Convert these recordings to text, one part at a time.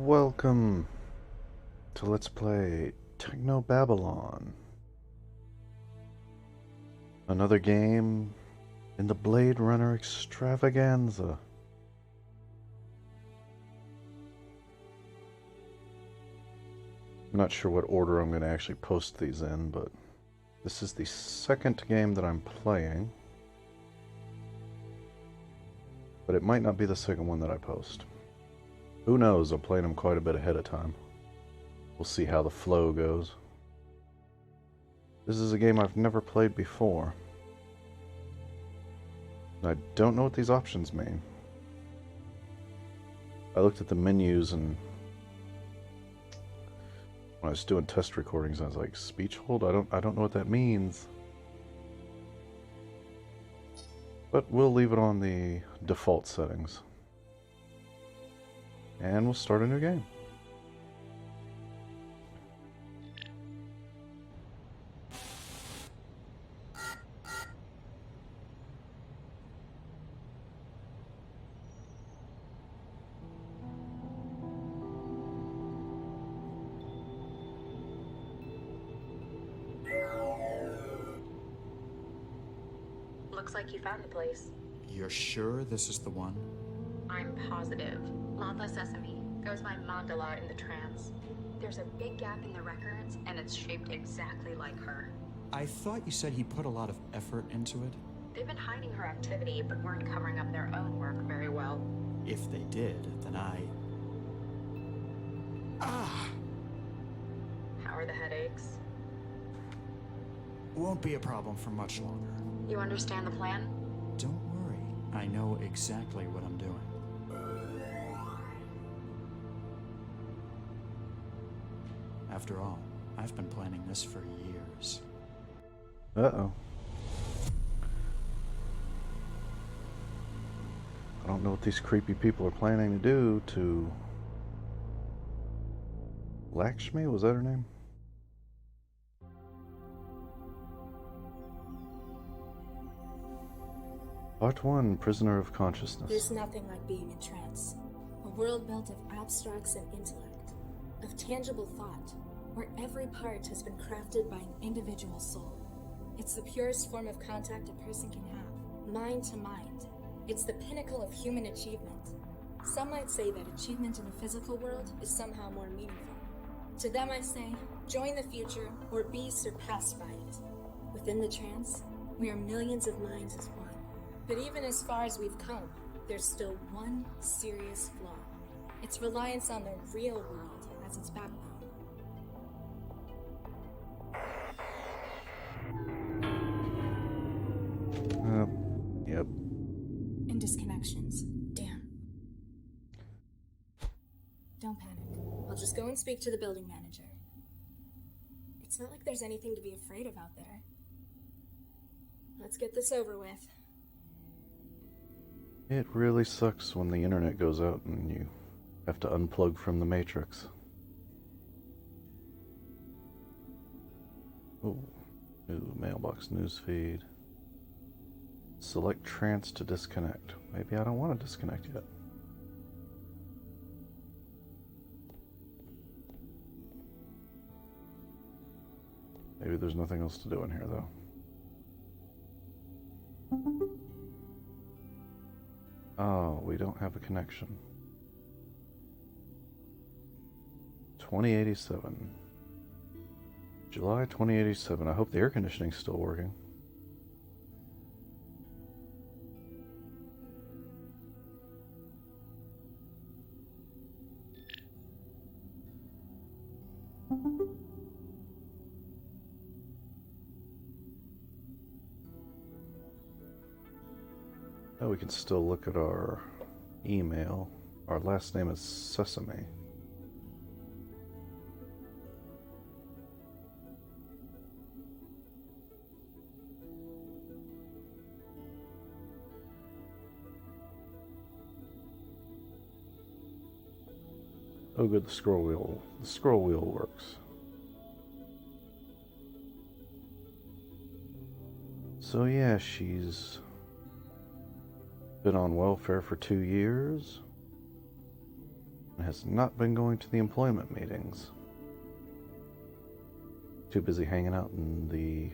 Welcome to Let's Play Technobabylon. Another game in the Blade Runner extravaganza. I'm not sure what order I'm going to actually post these in, but this is the second game that I'm playing. But it might not be the second one that I post. Who knows? I'm playing them quite a bit ahead of time. We'll see how the flow goes. This is a game I've never played before. I don't know what these options mean. I looked at the menus and when I was doing test recordings, I was like, speech hold? I don't know what that means. But we'll leave it on the default settings. And we'll start a new game. Looks like you found the place. You're sure this is the one? I'm positive. Lava Sesame goes by Mandala in the trance. There's a big gap in the records, and it's shaped exactly like her. I thought you said he put a lot of effort into it. They've been hiding her activity, but weren't covering up their own work very well. If they did, then How are the headaches? won't be a problem for much longer. You understand the plan? Don't worry. I know exactly what I'm doing. After all, I've been planning this for years. Uh-oh. I don't know what these creepy people are planning to do to... Lakshmi? Was that her name? Part 1, Prisoner of Consciousness. There's nothing like being in trance. A world built of abstracts and intellect, of tangible thought, where every part has been crafted by an individual soul. It's the purest form of contact a person can have, mind to mind. It's the pinnacle of human achievement. Some might say that achievement in the physical world is somehow more meaningful. To them I say, join the future or be surpassed by it. Within the trance, we are millions of minds as one. But even as far as we've come, there's still one serious flaw. Its reliance on the real world as its backbone. Yep. And disconnections. Damn. Don't panic. I'll just go and speak to the building manager. It's not like there's anything to be afraid of out there. Let's get this over with. It really sucks when the internet goes out and you have to unplug from the Matrix. Oh, new mailbox newsfeed. Select trance to disconnect. Maybe I don't want to disconnect yet. Maybe there's nothing else to do in here though. Oh, we don't have a connection. 2087. July 2087. I hope the air conditioning's still working. Oh, we can still look at our email. Our last name is Sesame. Oh good, the scroll wheel works. So yeah, she's been on welfare for 2 years. and has not been going to the employment meetings. Too busy hanging out in the...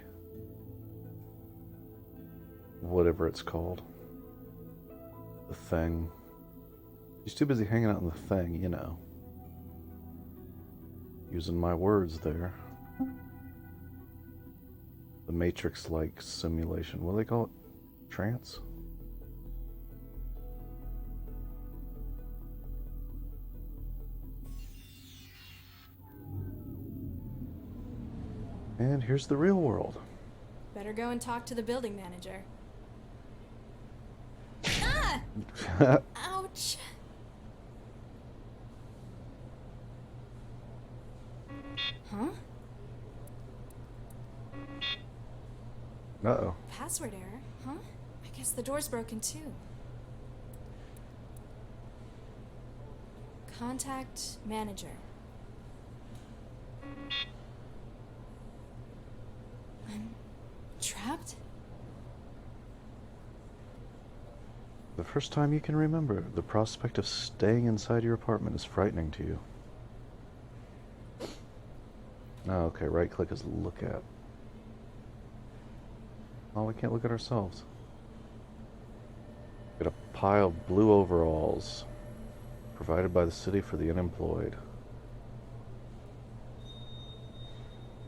whatever it's called. The thing. She's too busy hanging out in the thing, you know. Using my words there. The Matrix-like simulation. What do they call it? Trance? And here's the real world. Better go and talk to the building manager. Ah! Ouch! Huh? Uh-oh. Password error, huh? I guess the door's broken too. Contact manager. I'm trapped? The first time you can remember, the prospect of staying inside your apartment is frightening to you. Oh, okay, right click is look at. Oh, we can't look at ourselves. Got a pile of blue overalls provided by the city for the unemployed.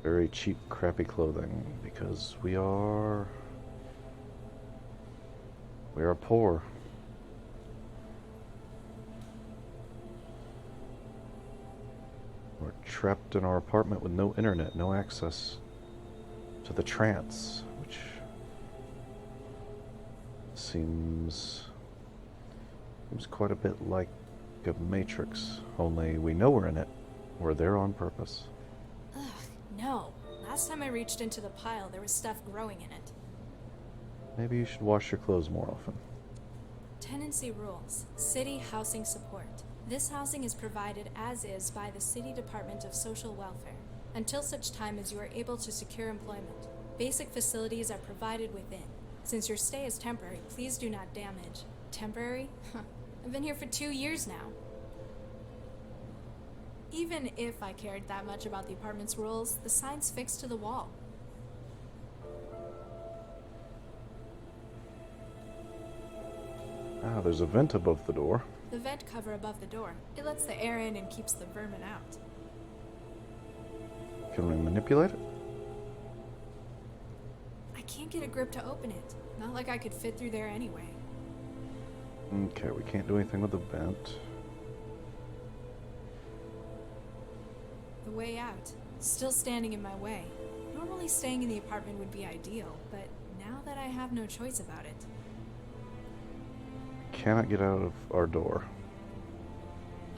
Very cheap, crappy clothing because we are poor. We're trapped in our apartment with no internet, no access to the trance, which seems quite a bit like a Matrix, only we know we're in it. We're there on purpose. Ugh, no. Last time I reached into the pile, there was stuff growing in it. Maybe you should wash your clothes more often. Tenancy rules. City housing support. This housing is provided as is by the City Department of Social Welfare, until such time as you are able to secure employment. Basic facilities are provided within. Since your stay is temporary, please do not damage. Temporary? I've been here for 2 years now. Even if I cared that much about the apartment's rules, the sign's fixed to the wall. Ah, there's a vent above the door. The vent cover above the door. It lets the air in and keeps the vermin out. Can we manipulate it? I can't get a grip to open it. Not like I could fit through there anyway. Okay, we can't do anything with the vent. The way out. Still standing in my way. Normally staying in the apartment would be ideal, but now that I have no choice about it. Cannot get out of our door.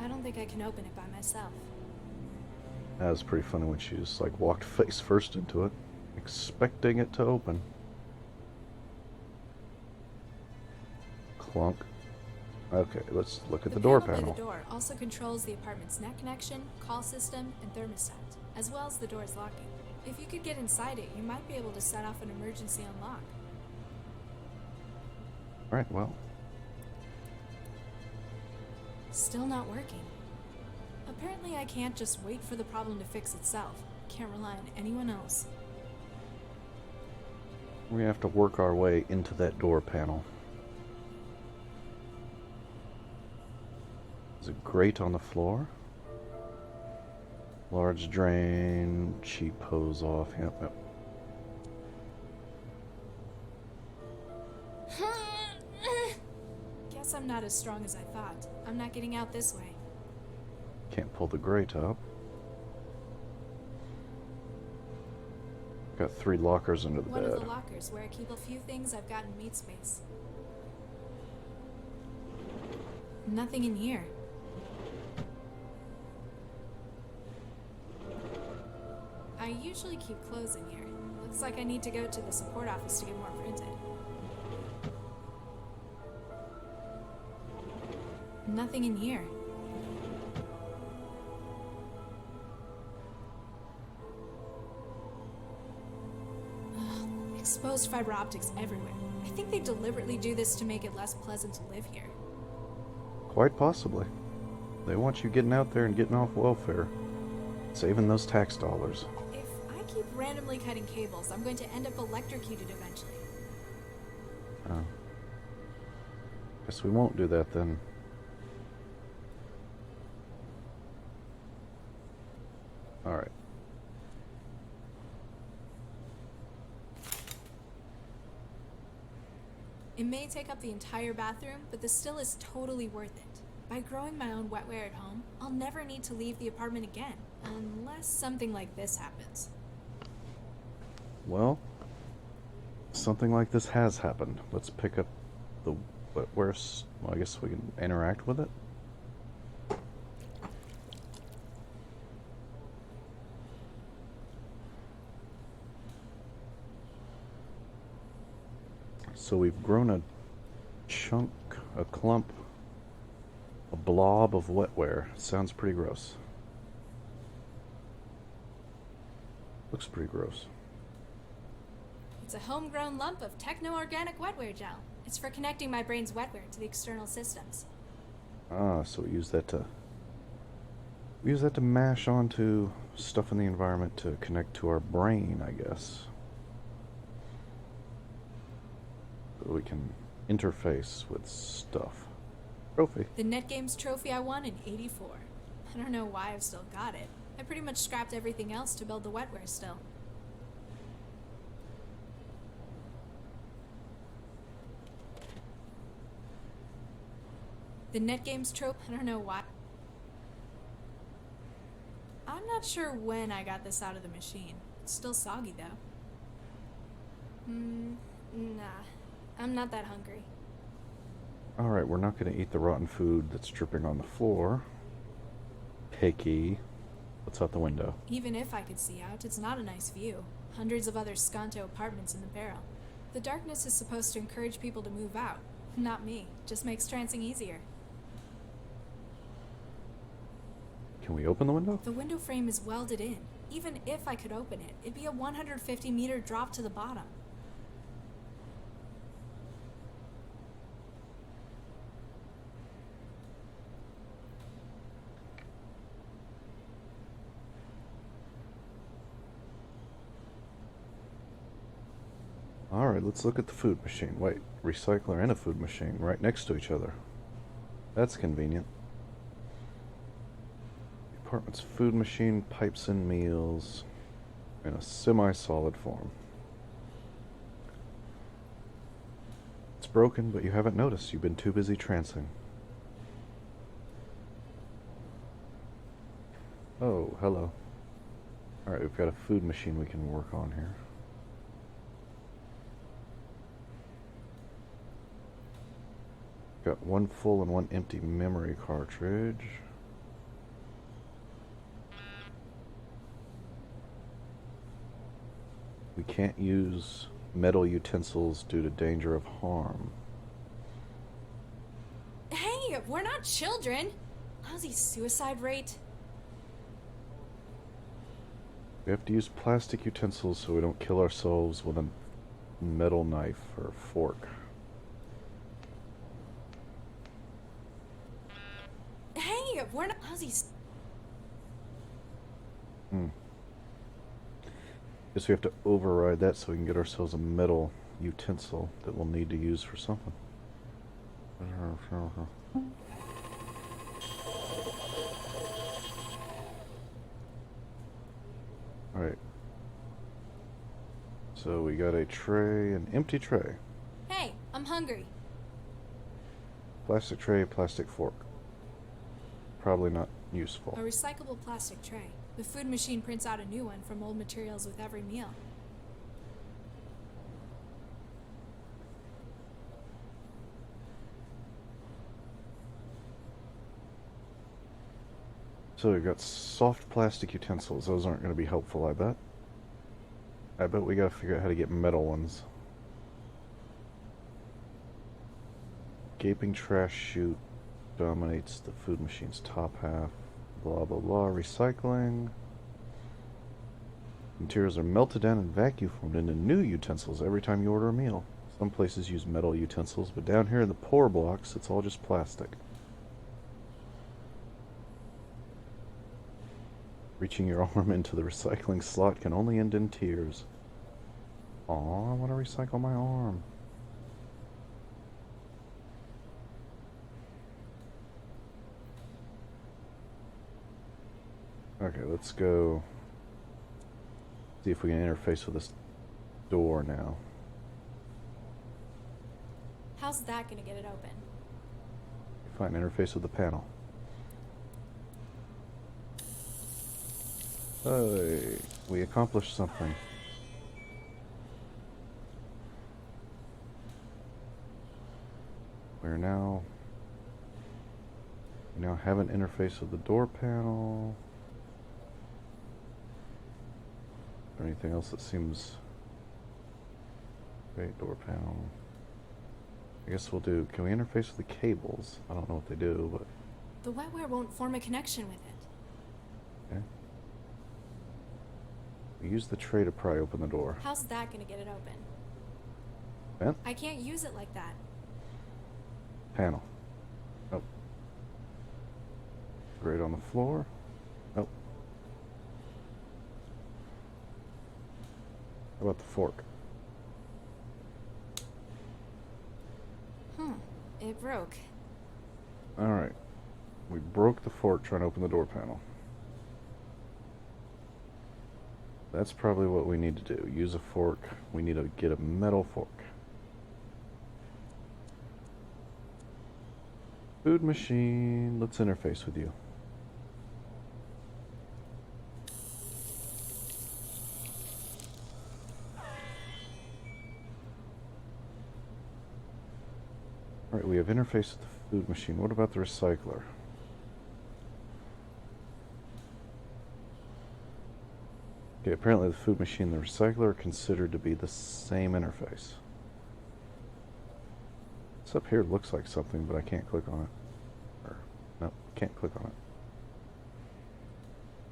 I don't think I can open it by myself. That was pretty funny when she just like walked face first into it, expecting it to open. Clunk. Okay, let's look at the door panel. The door also controls the apartment's net connection, call system, and thermostat, as well as the door's locking. If you could get inside it, you might be able to set off an emergency unlock. Alright, well. Still not working. Apparently I can't just wait for the problem to fix itself. Can't rely on anyone else. We have to work our way into that door panel. There's a grate on the floor. Large drain, cheap hose off. Yep. Guess I'm not as strong as I thought. I'm not getting out this way. Can't pull the grate up. Got 3 lockers under the One bed. of the lockers where I keep a few things I've got in meat space. Nothing in here. I usually keep clothes in here. Looks like I need to go to the support office to get more printed. Nothing in here. Ugh, exposed fiber optics everywhere. I think they deliberately do this to make it less pleasant to live here. Quite possibly. They want you getting out there and getting off welfare. Saving those tax dollars. If I keep randomly cutting cables, I'm going to end up electrocuted eventually. Oh. Guess we won't do that then. Alright. It may take up the entire bathroom, but this still is totally worth it. By growing my own wetware at home, I'll never need to leave the apartment again, unless something like this happens. Well, something like this has happened. Let's pick up the wetware. Well, I guess we can interact with it. So we've grown a chunk, a clump, a blob of wetware. Sounds pretty gross. Looks pretty gross. It's a homegrown lump of techno-organic wetware gel. It's for connecting my brain's wetware to the external systems. Ah, so we use that to mash onto stuff in the environment to connect to our brain, I guess. So we can interface with stuff. Trophy. The NetGames trophy I won in '84. I don't know why I've still got it. I pretty much scrapped everything else to build the wetware still. The NetGames trophy, I don't know why. I'm not sure when I got this out of the machine. It's still soggy though. Nah. I'm not that hungry. Alright, we're not going to eat the rotten food that's dripping on the floor. Picky. What's out the window? Even if I could see out, it's not a nice view. Hundreds of other Skanto apartments in the barrel. The darkness is supposed to encourage people to move out. Not me. Just makes trancing easier. Can we open the window? The window frame is welded in. Even if I could open it, it'd be a 150-meter drop to the bottom. Alright, let's look at the food machine. Wait, recycler and a food machine right next to each other. That's convenient. The apartment's food machine pipes in meals in a semi-solid form. It's broken, but you haven't noticed. You've been too busy trancing. Oh, hello. Alright, we've got a food machine we can work on here. Got one full and one empty memory cartridge. We can't use metal utensils due to danger of harm. Hey, we're not children! Lousy suicide rate. We have to use plastic utensils so we don't kill ourselves with a metal knife or fork. Hey, we're not lousy. Guess we have to override that so we can get ourselves a metal utensil that we'll need to use for something. Alright. So we got a tray, an empty tray. Hey, I'm hungry. Plastic tray, plastic fork. Probably not useful. A recyclable plastic tray. The food machine prints out a new one from old materials with every meal. So we've got soft plastic utensils. Those aren't going to be helpful, I bet. I bet we gotta figure out how to get metal ones. Gaping trash chute dominates the food machine's top half. Blah blah blah. Recycling. Materials are melted down and vacuum formed into new utensils every time you order a meal. Some places use metal utensils, but down here in the poor blocks, it's all just plastic. Reaching your arm into the recycling slot can only end in tears. Aw, I want to recycle my arm. Okay, let's go see if we can interface with this door now. How's that gonna get it open? Fine, interface with the panel. Hey, we accomplished something. We now have an interface with the door panel. Is there anything else that seems... Great, door panel. I guess we'll do... Can we interface with the cables? I don't know what they do, but... The wetware won't form a connection with it. Okay. We use the tray to pry open the door. How's that gonna get it open? Vent? I can't use it like that. Panel. Oh. Grate on the floor. Oh. How about the fork? It broke. Alright. We broke the fork trying to open the door panel. That's probably what we need to do. Use a fork. We need to get a metal fork. Food machine. Let's interface with you. Alright, we have interface with the food machine. What about the recycler? Okay, apparently the food machine and the recycler are considered to be the same interface. This up here looks like something, but I can't click on it. Or, no, can't click on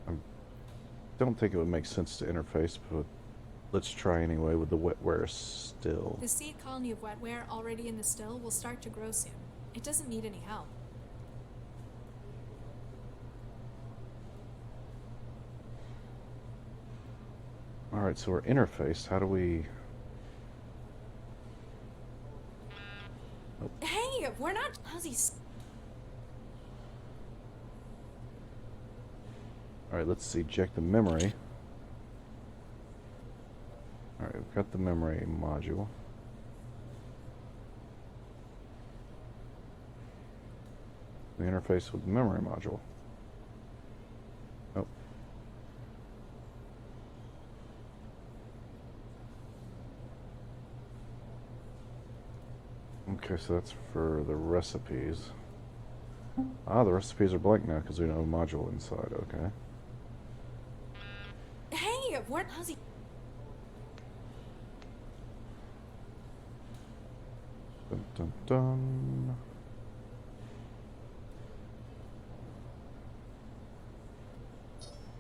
it. I don't think it would make sense to interface, but let's try anyway with the wetware still. The seed colony of wetware already in the still will start to grow soon. It doesn't need any help. Alright, so we're interfaced. How do we... Hey, we're not... How's he... Alright, let's eject the memory. Alright, we've got the memory module. We interface with the memory module. Oh. Okay, so that's for the recipes. Ah, the recipes are blank now because we know module inside, okay. Hey, we're... How's he... Dun dun dun.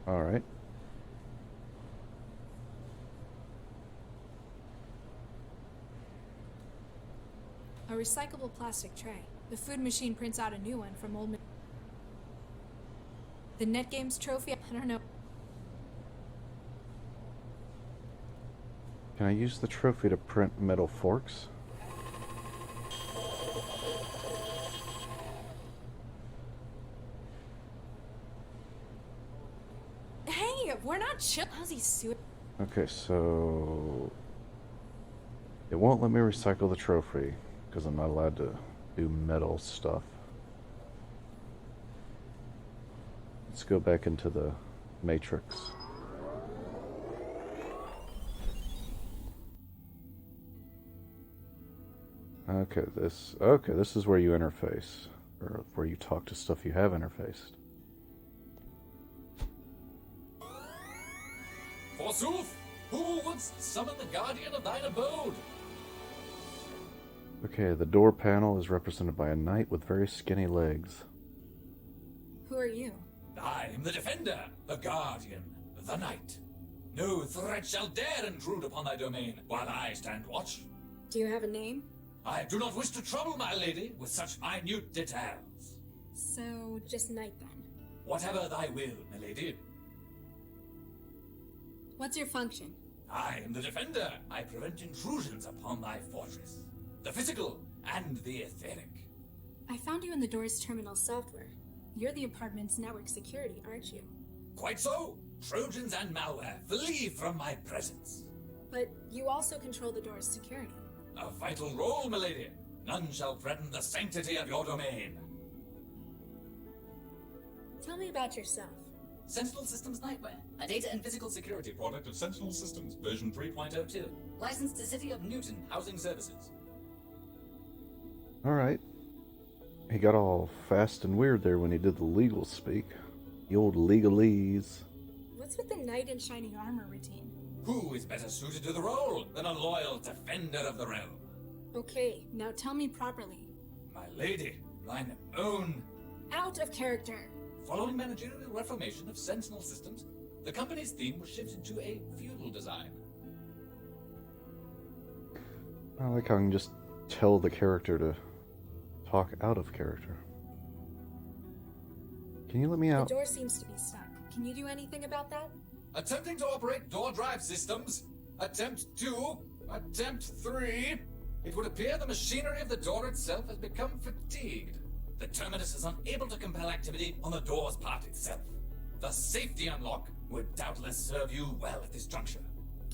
Alright. A recyclable plastic tray. The food machine prints out a new one from old... The NetGames trophy, I don't know. Can I use the trophy to print metal forks? Hey, we're not chill. How's he suing? Okay, so... It won't let me recycle the trophy because I'm not allowed to do metal stuff. Let's go back into the matrix. Okay, this is where you interface, or where you talk to stuff you have interfaced. Forsooth, who wouldst summon the guardian of thine abode? Okay, the door panel is represented by a knight with very skinny legs. Who are you? I am the defender, the guardian, the knight. No threat shall dare intrude upon thy domain while I stand watch. Do you have a name? I do not wish to trouble my lady with such minute details. So, just Knight then. Whatever thy will, my lady. What's your function? I am the defender. I prevent intrusions upon thy fortress. The physical and the etheric. I found you in the door's terminal software. You're the apartment's network security, aren't you? Quite so. Trojans and malware, flee from my presence. But you also control the door's security. A vital role, milady. None shall threaten the sanctity of your domain. Tell me about yourself. Sentinel Systems Nightware, a data and physical security product of Sentinel Systems, version 3.02. Licensed to City of Newton Housing Services. Alright. He got all fast and weird there when he did the legal speak. The old legalese. What's with the knight in shiny armor routine? Who is better suited to the role than a loyal defender of the realm? Okay, now tell me properly. My lady, thine own. Out of character. Following managerial reformation of Sentinel Systems, the company's theme was shifted to a feudal design. I like how I can just tell the character to talk out of character. Can you let me out? The door seems to be stuck. Can you do anything about that? Attempting to operate door drive systems. Attempt 2. Attempt 3. It would appear the machinery of the door itself has become fatigued. The terminus is unable to compel activity on the door's part itself. The safety unlock would doubtless serve you well at this juncture.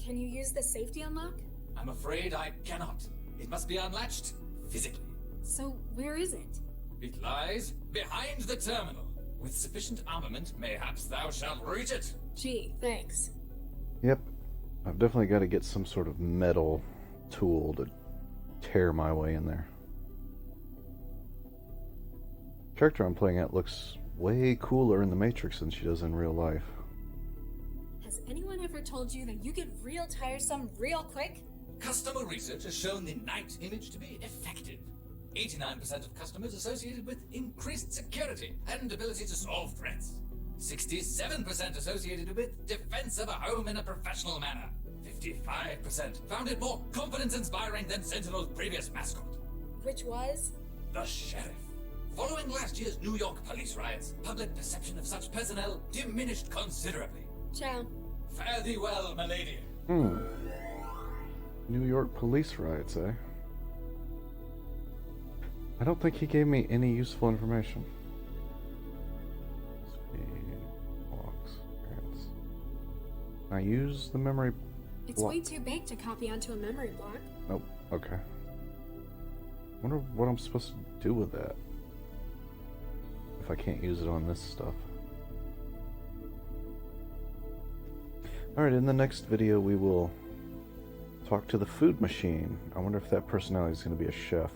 Can you use the safety unlock? I'm afraid I cannot. It must be unlatched physically. So where is it? It lies behind the terminal. With sufficient armament, mayhaps thou shalt reach it. Gee, thanks. Yep. I've definitely got to get some sort of metal tool to tear my way in there. The character I'm playing at looks way cooler in the Matrix than she does in real life. Has anyone ever told you that you get real tiresome real quick? Customer research has shown the Knight image to be effective. 89% of customers associated with increased security and ability to solve threats. 67% associated with defense of a home in a professional manner. 55% found it more confidence-inspiring than Sentinel's previous mascot, Which was? the Sheriff. Following last year's New York police riots, public perception of such personnel diminished considerably. Ciao. Fare thee well, my lady. New York police riots, eh? I don't think he gave me any useful information. Walks. Can I use the memory It's block? way too big to copy onto a memory block. Nope. Okay. Wonder what I'm supposed to do with that. If I can't use it on this stuff. Alright, in the next video we will talk to the food machine. I wonder if that personality is going to be a chef.